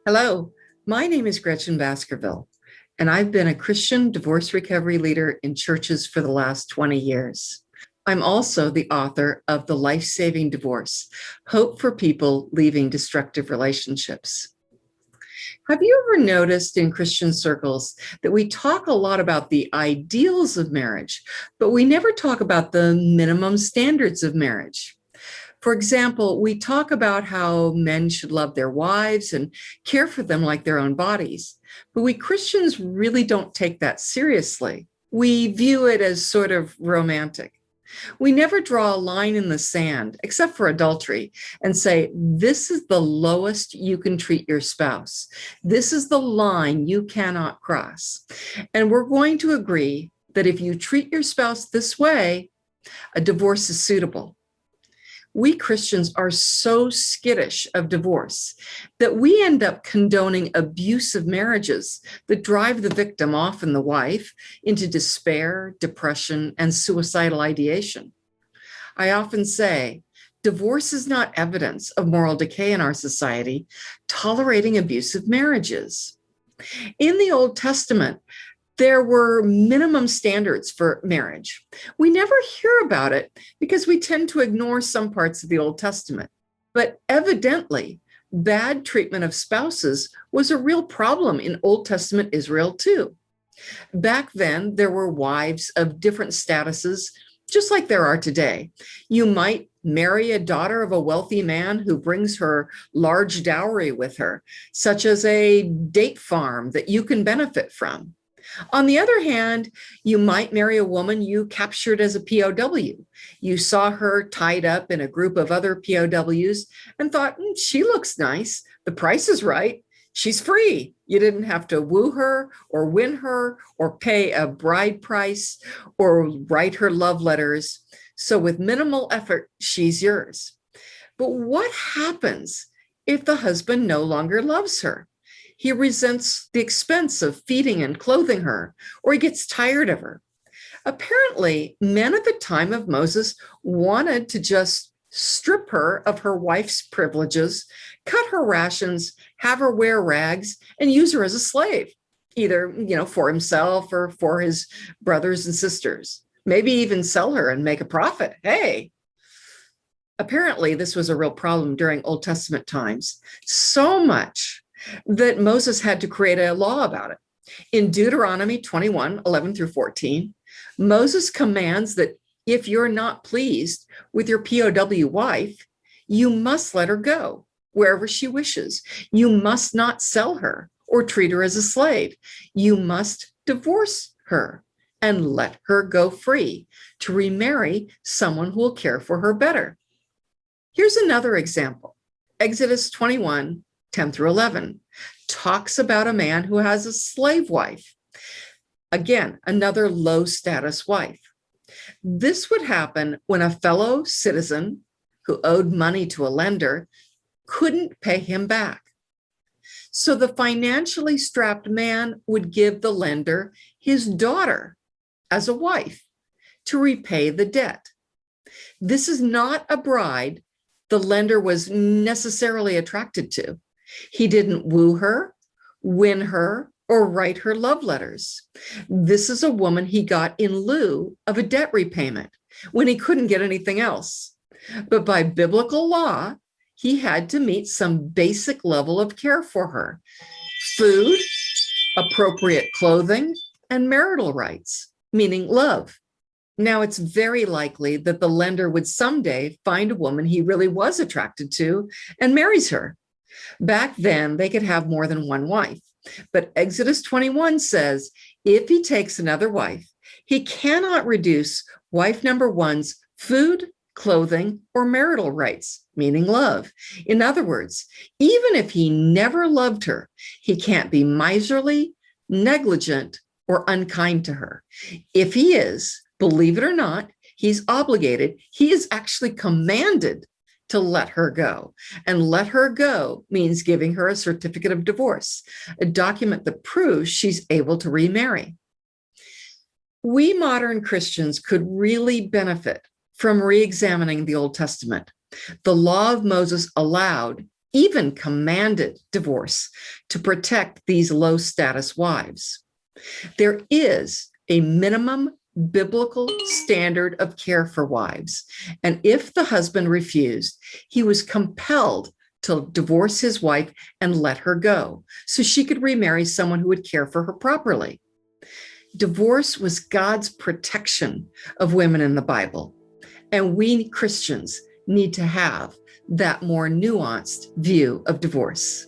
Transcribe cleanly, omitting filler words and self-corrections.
Hello, my name is Gretchen Baskerville, and I've been a Christian divorce recovery leader in churches for the last 20 years. I'm also the author of The Life-Saving Divorce: Hope for People Leaving Destructive Relationships. Have you ever noticed in Christian circles that we talk a lot about the ideals of marriage, but we never talk about the minimum standards of marriage? For example, we talk about how men should love their wives and care for them like their own bodies, but we Christians really don't take that seriously. We view it as sort of romantic. We never draw a line in the sand, except for adultery, and say, this is the lowest you can treat your spouse. This is the line you cannot cross. And we're going to agree that if you treat your spouse this way, a divorce is suitable. We Christians are so skittish of divorce that we end up condoning abusive marriages that drive the victim, often the wife, into despair, depression, and suicidal ideation. I often say, divorce is not evidence of moral decay in our society. Tolerating abusive marriages. In the Old Testament, there were minimum standards for marriage. We never hear about it because we tend to ignore some parts of the Old Testament. But evidently, bad treatment of spouses was a real problem in Old Testament Israel too. Back then, there were wives of different statuses, just like there are today. You might marry a daughter of a wealthy man who brings her large dowry with her, such as a date farm that you can benefit from. On the other hand, you might marry a woman you captured as a POW. You saw her tied up in a group of other POWs and thought, she looks nice. The price is right. She's free. You didn't have to woo her or win her or pay a bride price or write her love letters. So with minimal effort, she's yours. But what happens if the husband no longer loves her? He resents the expense of feeding and clothing her, or he gets tired of her. Apparently, men at the time of Moses wanted to just strip her of her wife's privileges, cut her rations, have her wear rags, and use her as a slave, either, for himself or for his brothers and sisters. Maybe even sell her and make a profit. Hey. Apparently, this was a real problem during Old Testament times. So much that Moses had to create a law about it. In Deuteronomy 21, 11 through 14, Moses commands that if you're not pleased with your POW wife, you must let her go wherever she wishes. You must not sell her or treat her as a slave. You must divorce her and let her go free to remarry someone who will care for her better. Here's another example. Exodus 21, 10 through 11, talks about a man who has a slave wife. Again, another low status wife. This would happen when a fellow citizen who owed money to a lender couldn't pay him back. So the financially strapped man would give the lender his daughter as a wife to repay the debt. This is not a bride the lender was necessarily attracted to. He didn't woo her, win her, or write her love letters. This is a woman he got in lieu of a debt repayment when he couldn't get anything else. But by biblical law, he had to meet some basic level of care for her: food, appropriate clothing, and marital rights, meaning love. Now, it's very likely that the lender would someday find a woman he really was attracted to and marries her. Back then, they could have more than one wife. But Exodus 21 says, if he takes another wife, he cannot reduce wife number one's food, clothing, or marital rights, meaning love. In other words, even if he never loved her, he can't be miserly, negligent, or unkind to her. If he is, believe it or not, he's obligated, he is actually commanded to let her go. And let her go means giving her a certificate of divorce, a document that proves she's able to remarry. We modern Christians could really benefit from re-examining the Old Testament. The law of Moses allowed even commanded divorce to protect these low status wives. There is a minimum biblical standard of care for wives. And if the husband refused, he was compelled to divorce his wife and let her go so she could remarry someone who would care for her properly. Divorce was God's protection of women in the Bible. And we Christians need to have that more nuanced view of divorce.